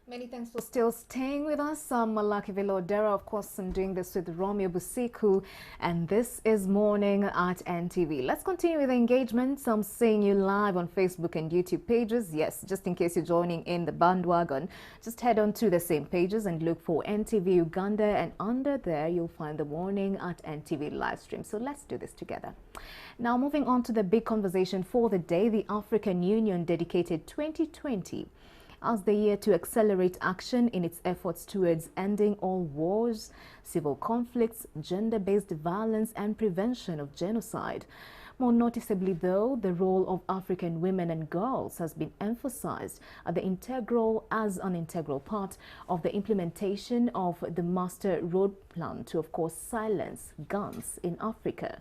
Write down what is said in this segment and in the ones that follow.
Many thanks for still staying with us. I'm Malaki Vilodera. Of course, I'm doing this with Romeo Busiku, and this is Morning at NTV. Let's continue with the engagement. I'm seeing you live on Facebook and YouTube pages. Yes, just in case you're joining in the bandwagon, just head on to the same pages and look for NTV Uganda, and under there you'll find the Morning at NTV live stream. So let's do this together. Now, moving on to the big conversation for the day, the African Union dedicated 2020 as the year to accelerate action in its efforts towards ending all wars, civil conflicts, gender-based violence, and prevention of genocide. More noticeably, though, the role of African women and girls has been emphasized as an integral part of the implementation of the Master Road Plan to, of course, silence guns in Africa.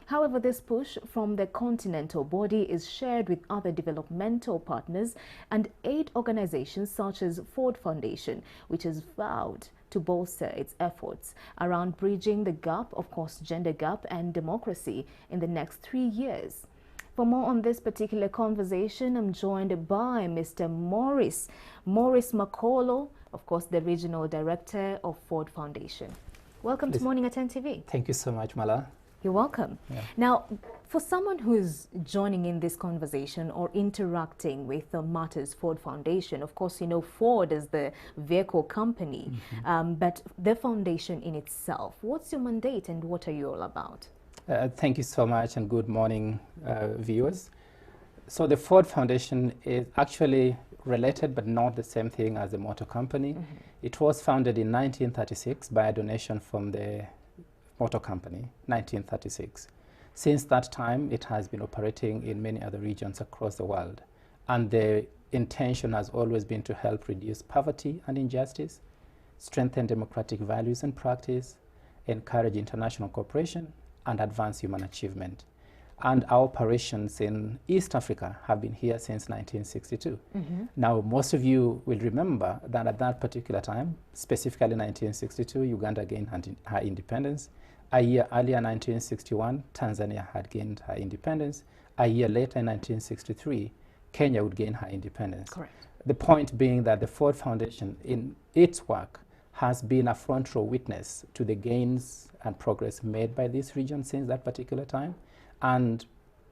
However, this push from the continental body is shared with other developmental partners and aid organizations such as Ford Foundation, which has vowed to bolster its efforts around bridging the gap, of course, gender gap and democracy in the next 3 years. For more on this particular conversation, I'm joined by Mr. Maurice Makolo, of course, the Regional Director of Ford Foundation. Welcome to Morning at NTV. Thank you so much, Mala. You're welcome. Yeah. Now, for someone who's joining in this conversation or interacting with the Matters Ford Foundation, of course, you know Ford is the vehicle company, but the foundation in itself, what's your mandate and what are you all about? Thank you so much and good morning, viewers. So the Ford Foundation is actually related but not the same thing as the motor company. It was founded in 1936 by a donation from the motor company, 1936. Since that time, it has been operating in many other regions across the world. And the intention has always been to help reduce poverty and injustice, strengthen democratic values and practice, encourage international cooperation, and advance human achievement. And our operations in East Africa have been here since 1962. Now, most of you will remember that at that particular time, specifically 1962, Uganda gained her independence. A year earlier, 1961, Tanzania had gained her independence. A year later, in 1963, Kenya would gain her independence. Correct. The point being that the Ford Foundation, in its work, has been a front row witness to the gains and progress made by this region since that particular time. And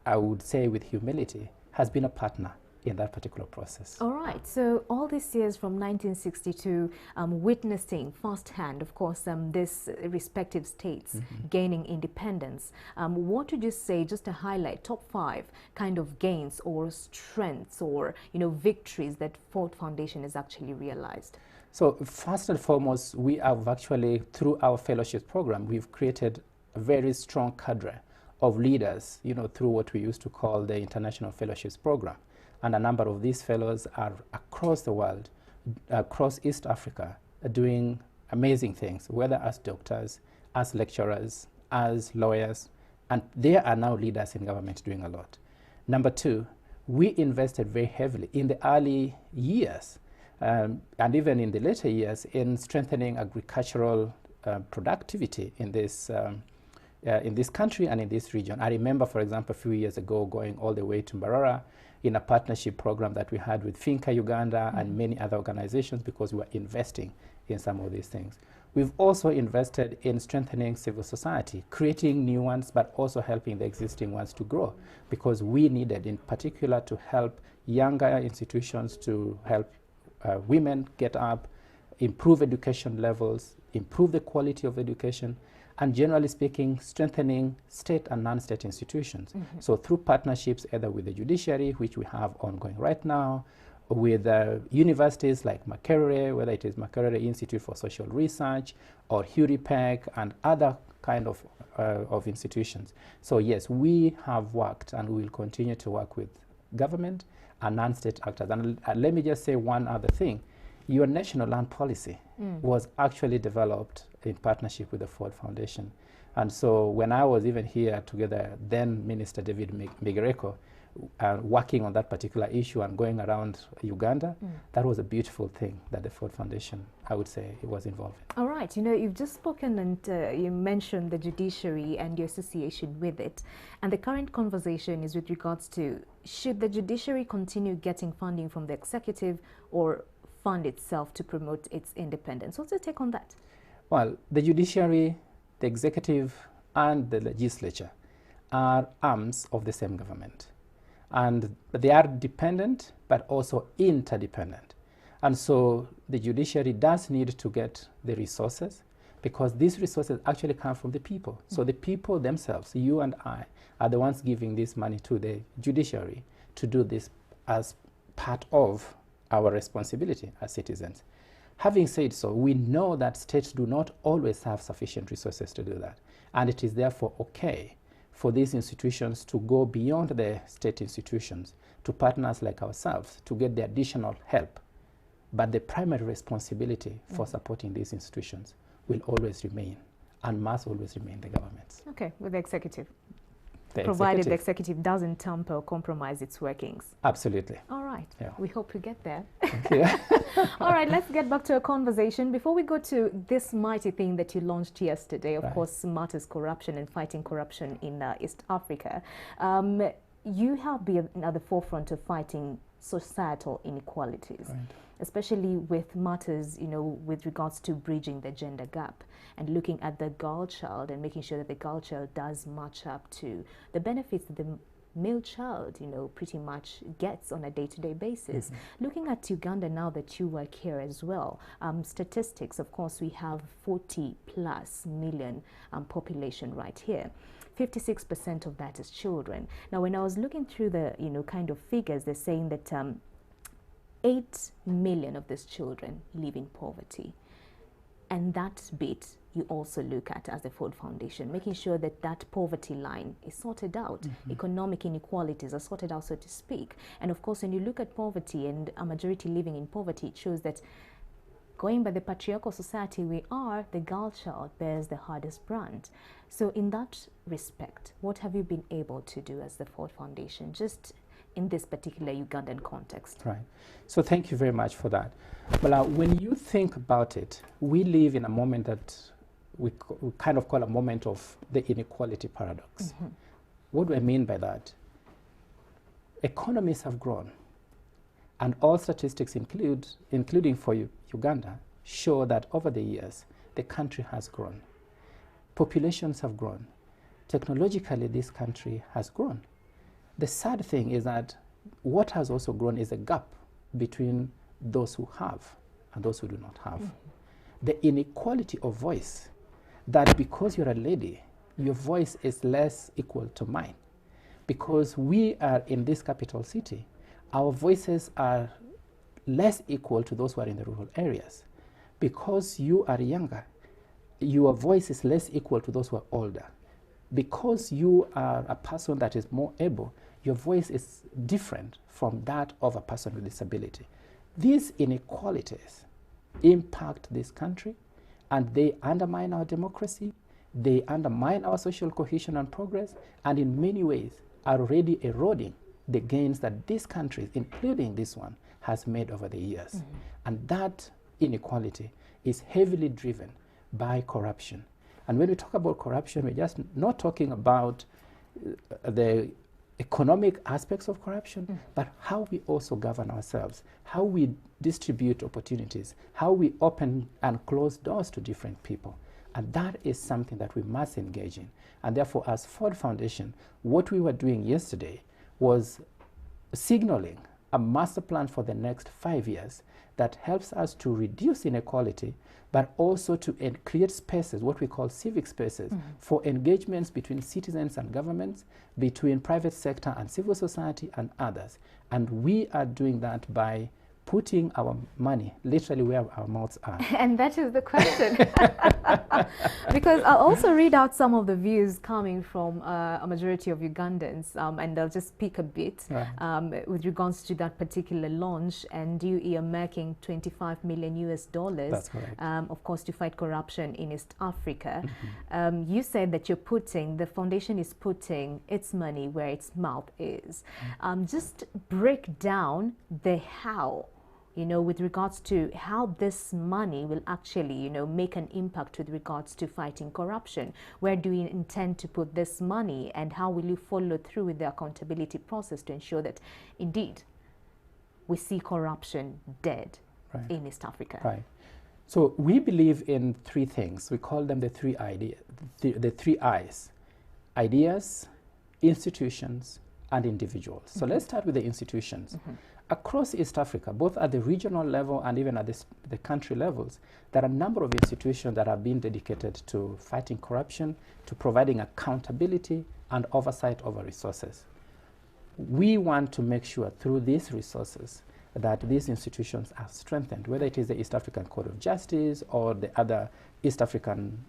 I would say with humility, has been a partner in that particular process. All right, so all these years from 1962, witnessing firsthand, of course, this respective states gaining independence, what would you say, just to highlight top 5 kind of gains or strengths or, you know, victories that Ford Foundation has actually realized? So first and foremost, we have actually, through our fellowship program, we've created a very strong cadre of leaders, you know, through what we used to call the International Fellowships Program. And a number of these fellows are across the world, across East Africa, doing amazing things, whether as doctors, as lecturers, as lawyers, and they are now leaders in government doing a lot. Number 2, we invested very heavily in the early years, and even in the later years, in strengthening agricultural productivity in this country and in this region. I remember, for example, a few years ago going all the way to Mbarara in a partnership program that we had with Finca Uganda and many other organizations, because we were investing in some of these things. We've also invested in strengthening civil society, creating new ones, but also helping the existing ones to grow, because we needed in particular to help younger institutions, to help women get up, improve education levels, improve the quality of education, and generally speaking, strengthening state and non-state institutions. So through partnerships either with the judiciary, which we have ongoing right now, with universities like Makerere, whether it is Makerere Institute for Social Research or HURIPEC and other kind of institutions. So yes, we have worked and we will continue to work with government and non-state actors. And let me just say one other thing. Your national land policy was actually developed in partnership with the Ford Foundation. And so when I was even here together, then Minister David Migereko, working on that particular issue and going around Uganda, that was a beautiful thing that the Ford Foundation, I would say, it was involved in. All right, you know, you've just spoken and you mentioned the judiciary and your association with it. And the current conversation is with regards to, should the judiciary continue getting funding from the executive or fund itself to promote its independence. What's your take on that? Well, the judiciary, the executive, and the legislature are arms of the same government. And they are dependent, but also interdependent. And so the judiciary does need to get the resources, because these resources actually come from the people. So the people themselves, you and I, are the ones giving this money to the judiciary to do this as part of our responsibility as citizens. Having said so, we know that states do not always have sufficient resources to do that. And it is therefore okay for these institutions to go beyond the state institutions to partners like ourselves to get the additional help. But the primary responsibility for supporting these institutions will always remain and must always remain the government's. Okay, with the executive. The Provided the executive doesn't tamper or compromise its workings. Absolutely. All right. Yeah. We hope we get there. Thank you. All right, let's get back to our conversation. Before we go to this mighty thing that you launched yesterday, of course, matters corruption and fighting corruption in East Africa. You have been at the forefront of fighting societal inequalities, especially with matters, with regards to bridging the gender gap and looking at the girl child and making sure that the girl child does match up to the benefits that the male child, pretty much gets on a day-to-day basis. Looking at Uganda now that you work here as well, statistics, of course, we have 40+ million population right here. 56% of that is children. Now, when I was looking through the, kind of figures, they're saying that 8 million of these children live in poverty. And that bit you also look at as the Ford Foundation, making sure that that poverty line is sorted out. Economic inequalities are sorted out, so to speak. And of course, when you look at poverty and a majority living in poverty, it shows that going by the patriarchal society we are, the girl child bears the hardest brand. So in that respect, what have you been able to do as the Ford Foundation, just in this particular Ugandan context? Right. So thank you very much for that. Well, when you think about it, we live in a moment that we kind of call a moment of the inequality paradox. What do I mean by that? Economies have grown, and all statistics including for Uganda, show that over the years, the country has grown. Populations have grown. Technologically, this country has grown. The sad thing is that what has also grown is a gap between those who have and those who do not have. The inequality of voice, that because you're a lady, your voice is less equal to mine. Because we are in this capital city, our voices are less equal to those who are in the rural areas. Because you are younger, your voice is less equal to those who are older. Because you are a person that is more able, your voice is different from that of a person with disability. These inequalities impact this country, and they undermine our democracy, they undermine our social cohesion and progress, and in many ways are already eroding the gains that this country, including this one, has made over the years. And that inequality is heavily driven by corruption. And when we talk about corruption, we're just not talking about the economic aspects of corruption, but how we also govern ourselves, how we distribute opportunities, how we open and close doors to different people. And that is something that we must engage in. And therefore, as Ford Foundation, what we were doing yesterday was signaling a master plan for the next 5 years that helps us to reduce inequality, but also to create spaces, what we call civic spaces, for engagements between citizens and governments, between private sector and civil society and others. And we are doing that by putting our money literally where our mouths are. And that is the question. Because I'll also read out some of the views coming from a majority of Ugandans, and I'll just pick a bit with regards to that particular launch, and you earmarking $25 million US. That's correct. Of course, to fight corruption in East Africa. You said that the foundation is putting its money where its mouth is. Just break down the how, with regards to how this money will actually, make an impact with regards to fighting corruption. Where do you intend to put this money, and how will you follow through with the accountability process to ensure that indeed we see corruption dead Right. in East Africa? Right. So we believe in three things. We call them the three the three I's: ideas, institutions, and individuals. So let's start with the institutions. Across East Africa, both at the regional level and even at the country levels, there are a number of institutions that have been dedicated to fighting corruption, to providing accountability and oversight over resources. We want to make sure through these resources that these institutions are strengthened, whether it is the East African Court of Justice or the other East African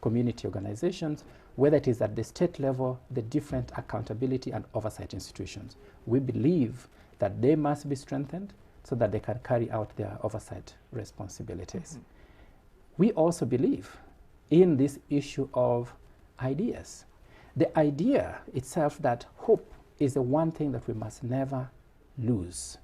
community organizations, whether it is at the state level, the different accountability and oversight institutions. We believe that they must be strengthened so that they can carry out their oversight responsibilities. We also believe in this issue of ideas. The idea itself that hope is the one thing that we must never lose.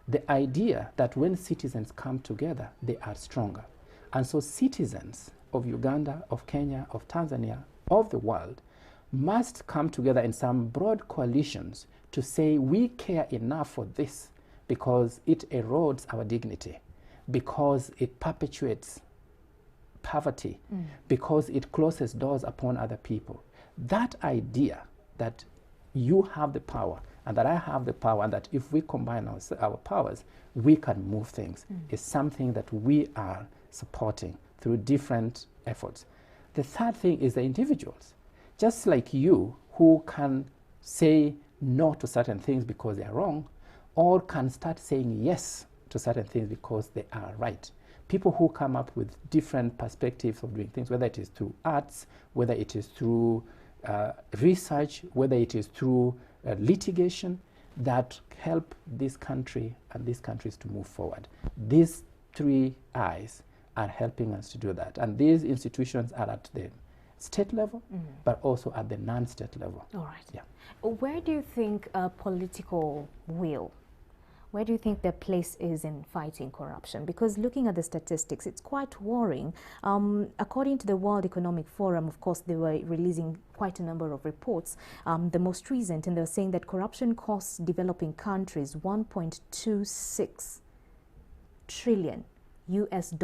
The idea that when citizens come together, they are stronger. And so citizens of Uganda, of Kenya, of Tanzania, of the world must come together in some broad coalitions to say we care enough for this because it erodes our dignity, because it perpetuates poverty, because it closes doors upon other people. That idea that you have the power and that I have the power and that if we combine our powers, we can move things is something that we are supporting through different efforts. The third thing is the individuals. Just like you who can say no to certain things because they are wrong, or can start saying yes to certain things because they are right. People who come up with different perspectives of doing things, whether it is through arts, whether it is through research, whether it is through litigation, that help this country and these countries to move forward. These three I's are helping us to do that. And these institutions are at the state level, but also at the non-state level. All right. Yeah. Where do you think political will, where do you think their place is in fighting corruption? Because looking at the statistics, it's quite worrying. According to the World Economic Forum, of course, they were releasing quite a number of reports. The most recent, and they were saying that corruption costs developing countries $1.26 trillion US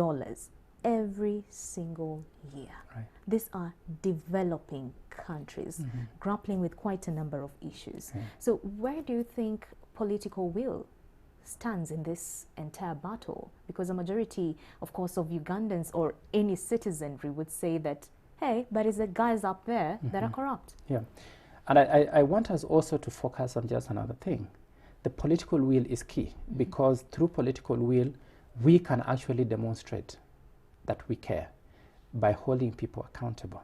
every single year. Right. These are developing countries grappling with quite a number of issues. So where do you think political will stands in this entire battle? Because a majority, of course, of Ugandans or any citizenry would say that, hey, but it's the guys up there that are corrupt. Yeah. And I want us also to focus on just another thing. The political will is key because through political will, we can actually demonstrate that we care by holding people accountable,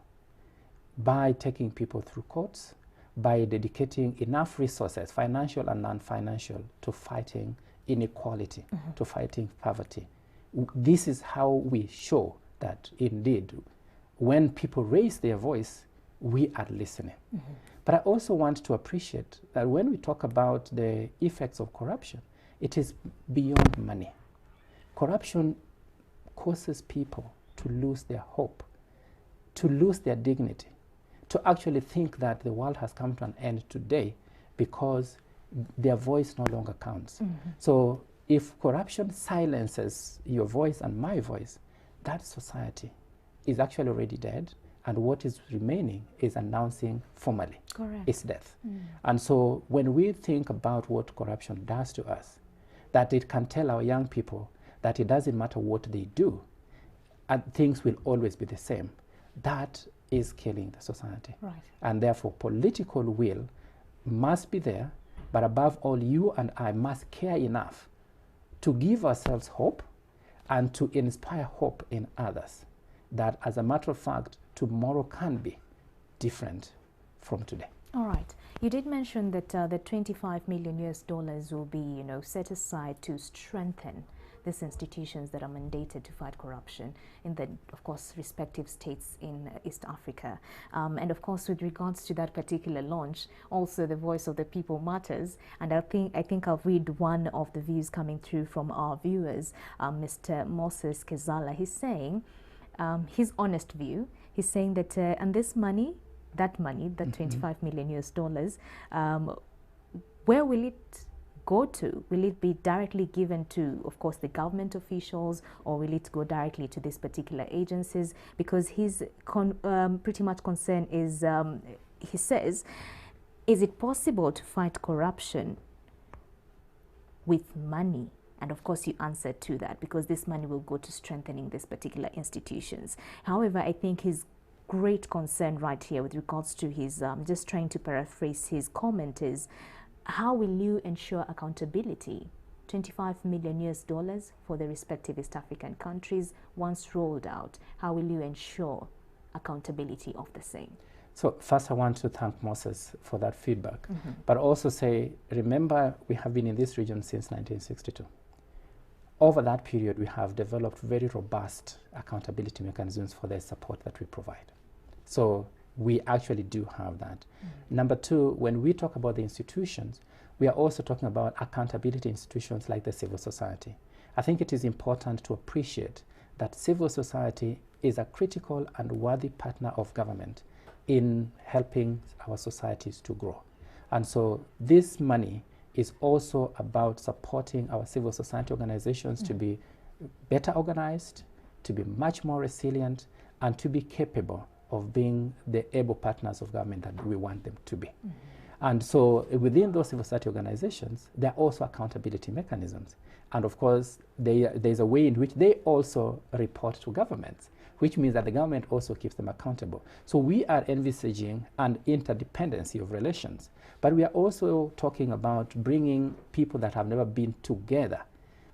by taking people through courts, by dedicating enough resources, financial and non-financial, to fighting inequality, to fighting poverty. This is how we show that indeed, when people raise their voice, we are listening. But I also want to appreciate that when we talk about the effects of corruption, it is beyond money. Corruption causes people to lose their hope, to lose their dignity, to actually think that the world has come to an end today because their voice no longer counts. So if corruption silences your voice and my voice, that society is actually already dead, and what is remaining is announcing formally its death. And so when we think about what corruption does to us, that it can tell our young people that it doesn't matter what they do, and things will always be the same, that is killing the society. Right. And therefore political will must be there, but above all, you and I must care enough to give ourselves hope and to inspire hope in others, that as a matter of fact, tomorrow can be different from today. All right. You did mention that the $25 million will be, set aside to strengthen these institutions that are mandated to fight corruption in the, of course, respective states in East Africa. And of course, with regards to that particular launch, also the voice of the people matters. And I think I'll read one of the views coming through from our viewers, Mr. Moses Kezala. He's saying, his honest view, he's saying that, and this money, that $25 million, where will it go to? Will it be directly given to, of course, the government officials, or will it go directly to these particular agencies? Because his pretty much concern is, he says, is it possible to fight corruption with money? And of course, you answered to that, because this money will go to strengthening these particular institutions. However, I think his great concern right here with regards to his, just trying to paraphrase his comment, is how will you ensure accountability? $25 million for the respective East African countries once rolled out. How will you ensure accountability of the same? So first I want to thank Moses for that feedback, but also say, remember, we have been in this region since 1962. Over that period, we have developed very robust accountability mechanisms for the support that we provide. So we actually do have that. Number two, when we talk about the institutions, we are also talking about accountability institutions like the civil society. I think it is important to appreciate that civil society is a critical and worthy partner of government in helping our societies to grow. And so this money is also about supporting our civil society organizations to be better organized, to be much more resilient, and to be capable of being the able partners of government that we want them to be. And so within those civil society organizations, there are also accountability mechanisms. And of course, there's a way in which they also report to governments, which means that the government also keeps them accountable. So we are envisaging an interdependency of relations, but we are also talking about bringing people that have never been together,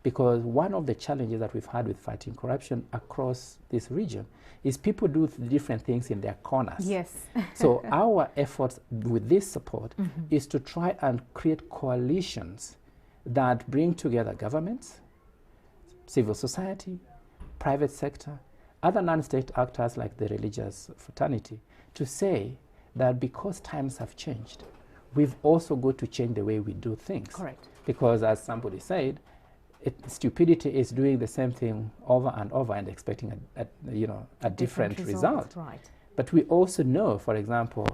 because one of the challenges that we've had with fighting corruption across this region is people do different things in their corners. Yes. So our efforts with this support is to try and create coalitions that bring together governments, civil society, private sector, other non-state actors like the religious fraternity, to say that because times have changed, we've also got to change the way we do things. Correct. Because as somebody said, stupidity is doing the same thing over and over and expecting a different result. Right. But we also know, for example,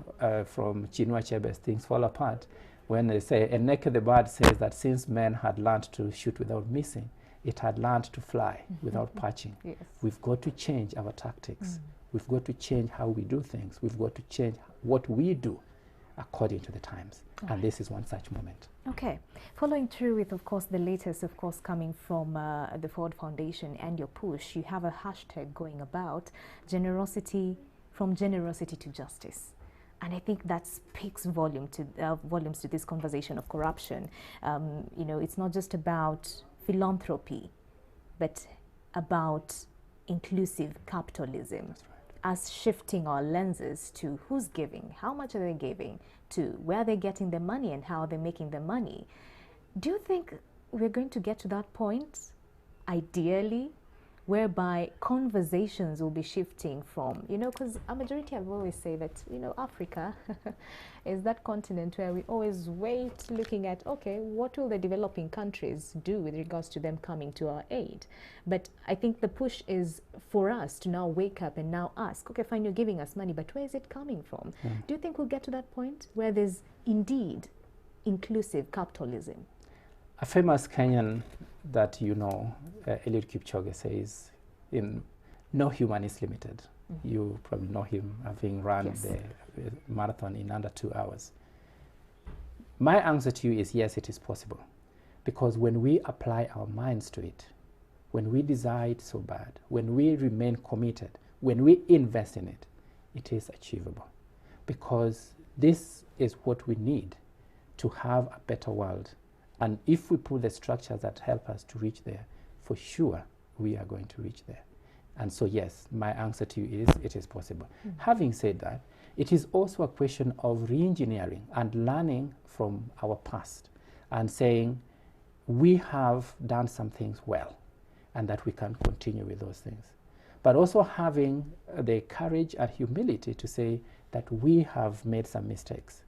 from Chinua Achebe's Things Fall Apart, when they say, and Naked the Bird says that since men had learned to shoot without missing, it had learned to fly without perching. Yes. We've got to change our tactics. We've got to change how we do things. We've got to change what we do according to the times. And this is one such moment. Okay. Following through with, of course, the latest, of course, coming from the Ford Foundation and your push, you have a hashtag going about generosity, from generosity to justice. And I think that speaks volumes to this conversation of corruption. It's not just about philanthropy, but about inclusive capitalism. That's right. Us shifting our lenses to who's giving, how much are they giving, to where they're getting the money and how they're making the money. Do you think we're going to get to that point, ideally, whereby conversations will be shifting from, because a majority have always say that, Africa is that continent where we always wait looking at, okay, what will the developing countries do with regards to them coming to our aid? But I think the push is for us to now wake up and now ask, okay, fine, you're giving us money, but where is it coming from? Do you think we'll get to that point where there's indeed inclusive capitalism? A famous Kenyan that Eliud Kipchoge says, no human is limited. You probably know him, having run the marathon in under 2 hours. My answer to you is yes, it is possible. Because when we apply our minds to it, when we desire it so bad, when we remain committed, when we invest in it, it is achievable. Because this is what we need to have a better world. And if we put the structures that help us to reach there, for sure we are going to reach there. And so yes, my answer to you is it is possible. Having said that, it is also a question of re-engineering and learning from our past and saying we have done some things well and that we can continue with those things. But also having the courage and humility to say that we have made some mistakes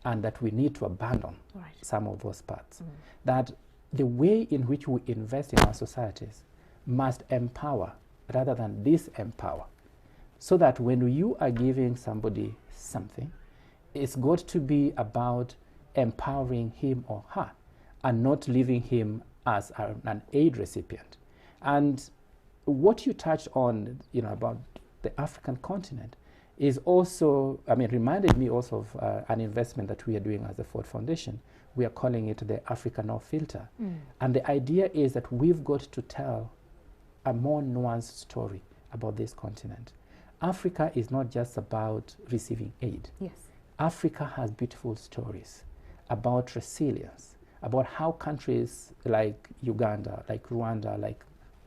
and that we need to abandon some of those parts. That the way in which we invest in our societies must empower rather than disempower. So that when you are giving somebody something, it's got to be about empowering him or her and not leaving him as an aid recipient. And what you touched on, about the African continent is also, reminded me also of an investment that we are doing as the Ford Foundation. We are calling it the Africa Now Filter. And the idea is that we've got to tell a more nuanced story about this continent. Africa is not just about receiving aid. Yes. Africa has beautiful stories about resilience, about how countries like Uganda, like Rwanda, like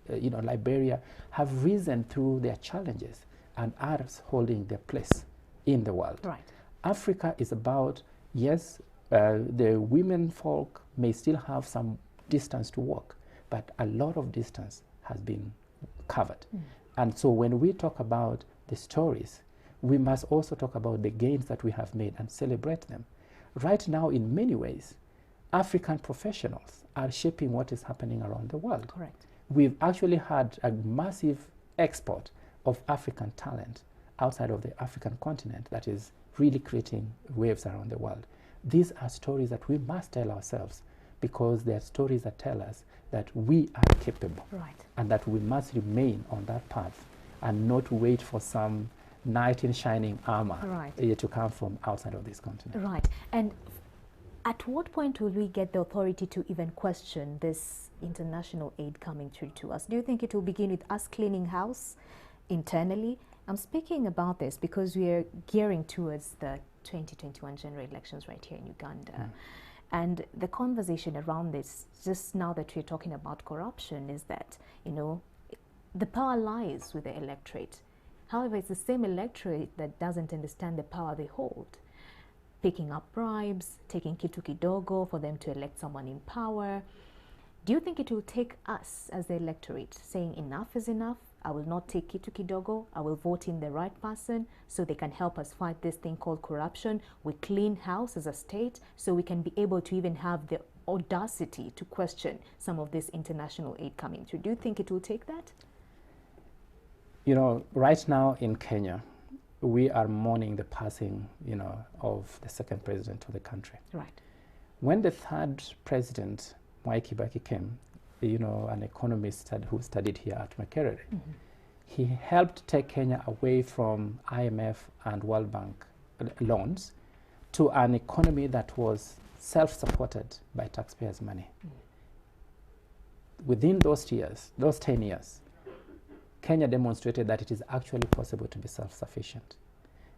Liberia have risen through their challenges and are holding their place in the world. Right. Africa is about, yes, the women folk may still have some distance to walk, but a lot of distance has been covered. And so when we talk about the stories, we must also talk about the gains that we have made and celebrate them. Right now, in many ways, African professionals are shaping what is happening around the world. Correct. We've actually had a massive export of African talent outside of the African continent that is really creating waves around the world. These are stories that we must tell ourselves, because they are stories that tell us that we are capable, right, and that we must remain on that path and not wait for some knight in shining armor, right, to come from outside of this continent. Right. And at what point will we get the authority to even question this international aid coming through to us? Do you think it will begin with us cleaning house internally? I'm speaking about this because we are gearing towards the 2021 general elections right here in Uganda. And the conversation around this, just now that we're talking about corruption, is that, the power lies with the electorate. However, it's the same electorate that doesn't understand the power they hold. Picking up bribes, taking kitu kidogo for them to elect someone in power. Do you think it will take us as the electorate saying enough is enough? I will not take kitu kidogo. I will vote in the right person so they can help us fight this thing called corruption. We clean house as a state so we can be able to even have the audacity to question some of this international aid coming through. Do you think it will take that? Right now in Kenya, we are mourning the passing, of the second president of the country. Right. When the third president, Mwai Kibaki, came, an economist who studied here at Makerere, he helped take Kenya away from IMF and World Bank loans to an economy that was self-supported by taxpayers' money. Within those years, those 10 years, Kenya demonstrated that it is actually possible to be self-sufficient.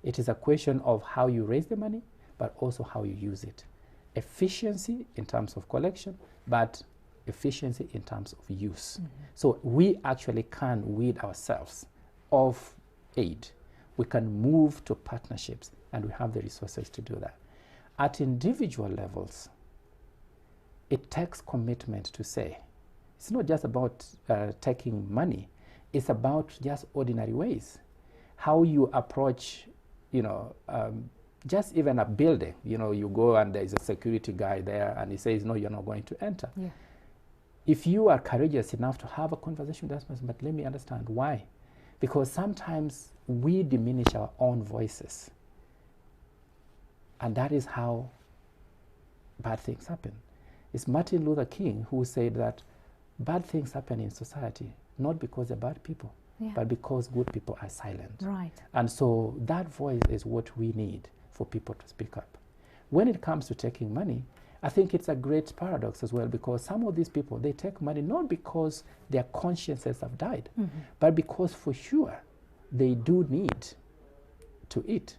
It is a question of how you raise the money, but also how you use it. Efficiency in terms of collection, but efficiency in terms of use. So we actually can weed ourselves of aid. We can move to partnerships, and we have the resources to do that. At individual levels, it takes commitment to say, it's not just about taking money, it's about just ordinary ways. How you approach, just even a building, you go and there's a security guy there and he says, no, you're not going to enter. Yeah. If you are courageous enough to have a conversation with that person, but let me understand why. Because sometimes we diminish our own voices. And that is how bad things happen. It's Martin Luther King who said that bad things happen in society, not because they're bad people, but because good people are silent. Right. And so that voice is what we need for people to speak up. When it comes to taking money, I think it's a great paradox as well, because some of these people, they take money not because their consciences have died, but because for sure they do need to eat.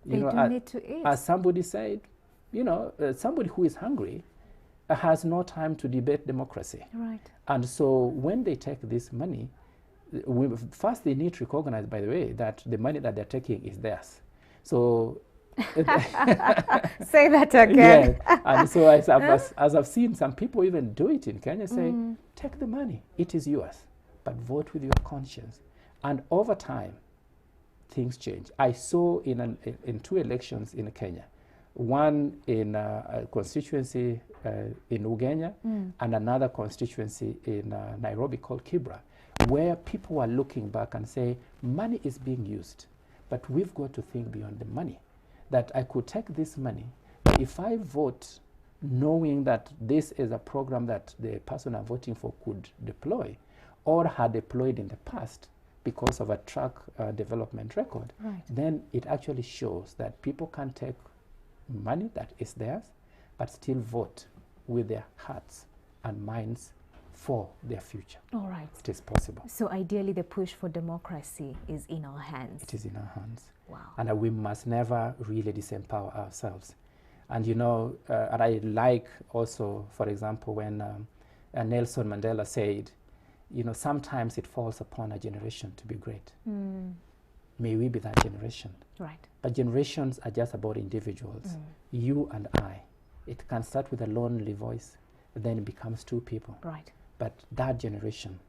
They need to eat. As somebody said, somebody who is hungry has no time to debate democracy. Right. And so when they take this money, first they need to recognize, by the way, that the money that they're taking is theirs. So say that again. Yeah. And so as I've seen some people even do it in Kenya, say, take the money, it is yours, but vote with your conscience. And over time, things change. I saw in two elections in Kenya, one in a constituency in Uganda and another constituency in Nairobi called Kibra, where people were looking back and say, money is being used, but we've got to think beyond the money. That I could take this money, but if I vote knowing that this is a program that the person I'm voting for could deploy or had deployed in the past because of a track development record, Right. then it actually shows that people can take money that is theirs, but still vote with their hearts and minds for their future. All right. It is possible. So ideally, the push for democracy is in our hands. It is in our hands. Wow. And we must never really disempower ourselves. And you know, and I like also, for example, when Nelson Mandela said, you know, sometimes it falls upon a generation to be great. May we be that generation. Right. But generations are just about individuals, you and I. It can start with a lonely voice, then it becomes two people. Right. But that generation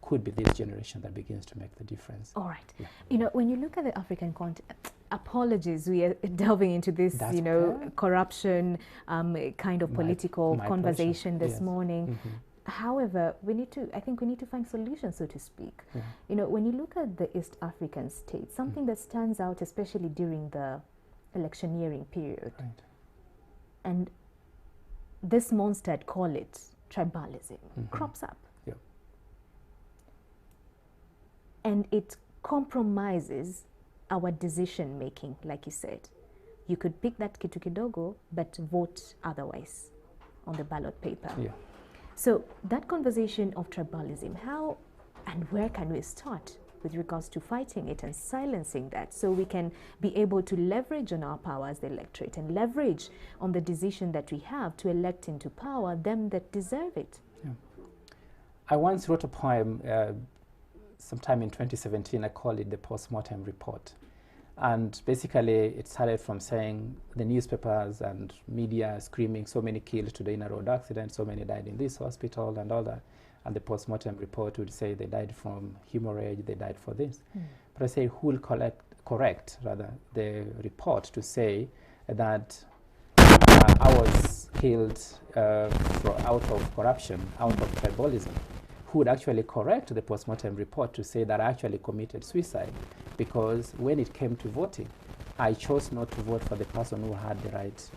could be this generation that begins to make the difference. All right. Yeah. You know, when you look at the African continent, apologies, we are delving into this, That's you know, okay. corruption kind of political my conversation pleasure. this Yes. morning. However, I think we need to find solutions, so to speak. Yeah. You know, when you look at the East African states, something that stands out, especially during the electioneering period, Right. and this monster, I'd call it tribalism, crops up. Yeah. And it compromises our decision making, like you said. You could pick that kitu kidogo, but vote otherwise on the ballot paper. Yeah. So that conversation of tribalism, how and where can we start with regards to fighting it and silencing that, so we can be able to leverage on our power as the electorate and leverage on the decision that we have to elect into power them that deserve it? Yeah. I once wrote a poem sometime in 2017. I called it the Postmortem Report. And basically, it started from saying the newspapers and media screaming, so many killed today in a road accident, so many died in this hospital and all that. And the postmortem report would say they died from hemorrhage, they died for this. But I say, who will correct the report to say that I was killed out of corruption, out of tribalism? Who would actually correct the postmortem report to say that I actually committed suicide? Because when it came to voting, I chose not to vote for the person who had the right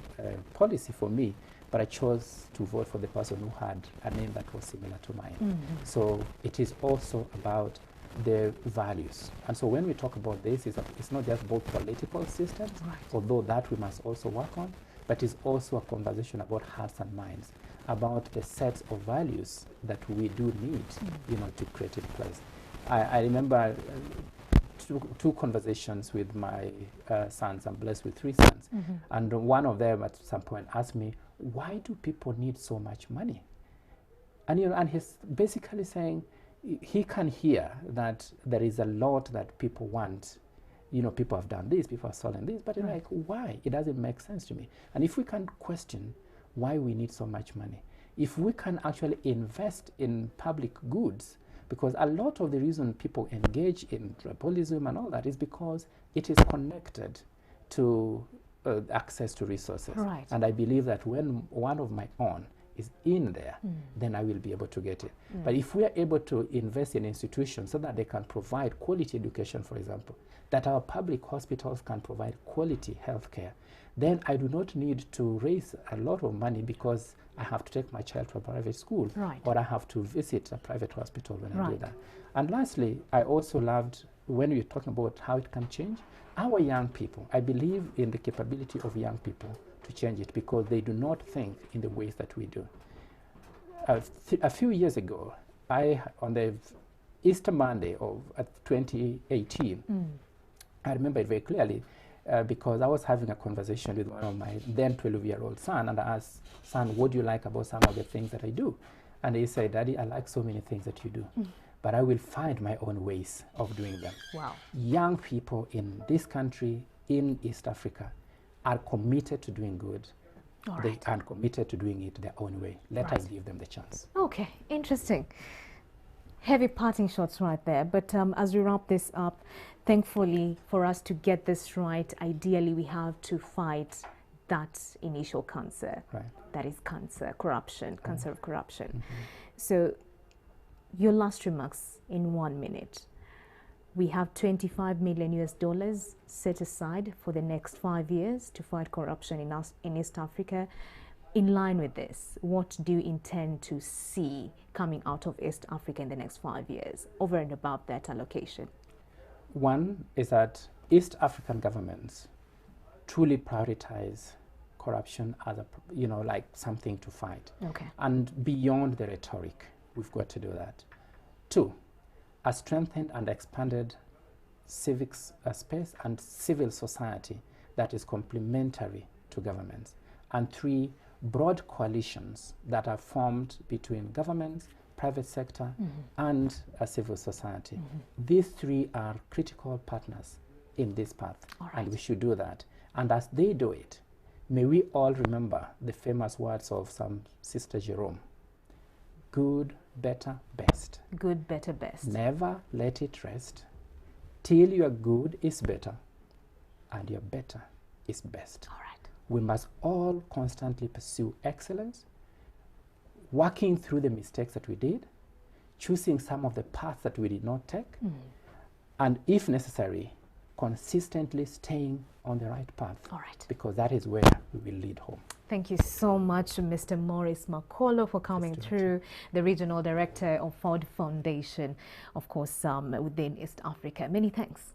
policy for me, but I chose to vote for the person who had a name that was similar to mine. So it is also about the values. And so when we talk about this, it's not just about political systems, although that we must also work on, but it's also a conversation about hearts and minds, about the sets of values that we do need, you know, to create in place. I remember two conversations with my sons. I'm blessed with 3 sons. And one of them at some point asked me, why do people need so much money? And, you know, and he's basically saying he can hear that there is a lot that people want. You know, people have done this, people have stolen this, but like, why? It doesn't make sense to me. And if we can question why we need so much money, if we can actually invest in public goods, because a lot of the reason people engage in tribalism and all that is because it is connected to access to resources. Right. And I believe that when one of my own is in there, then I will be able to get it. But if we are able to invest in institutions so that they can provide quality education, for example, that our public hospitals can provide quality healthcare, then I do not need to raise a lot of money because I have to take my child to a private school, or I have to visit a private hospital when I do that. And lastly, I also loved when you're talking about how it can change, our young people. I believe in the capability of young people to change it because they do not think in the ways that we do. A few years ago, on the Easter Monday of 2018, I remember it very clearly because I was having a conversation with one of my then 12-year-old son, and I asked, son, what do you like about some of the things that I do? And he said, Daddy, I like so many things that you do, but I will find my own ways of doing them. Wow. Young people in this country, in East Africa, are committed to doing good. They are committed to doing it their own way. Let us give them the chance. Okay, interesting. Heavy parting shots right there. But as we wrap this up, thankfully, for us to get this right, ideally we have to fight that initial cancer. That is cancer, corruption, cancer of corruption. So your last remarks in 1 minute. We have $25 million set aside for the next 5 years to fight corruption in East Africa. In line with this, what do you intend to see coming out of East Africa in the next 5 years, over and above that allocation? One is that East African governments truly prioritize corruption as a, like something to fight. Okay. And beyond the rhetoric, we've got to do that. Two, a strengthened and expanded civic space and civil society that is complementary to governments. And three, broad coalitions that are formed between governments, private sector, and a civil society. These three are critical partners in this path, and we should do that. And as they do it, may we all remember the famous words of some Sister Jerome: good, better, best. Good, better, best. Never let it rest till your good is better and your better is best. All right. We must all constantly pursue excellence, working through the mistakes that we did, choosing some of the paths that we did not take, and if necessary, consistently staying on the right path. All right. Because that is where we will lead home. Thank you so much, Mr. Maurice Makolo, for coming through, the Regional Director of Ford Foundation, of course, within East Africa. Many thanks.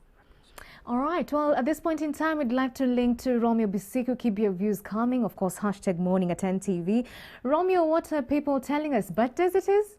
All right, well, at this point in time, we'd like to link to Romeo Busiku. Keep your views coming. Of course, #morning at NTV. Romeo, what are people telling us? Birthdays it is?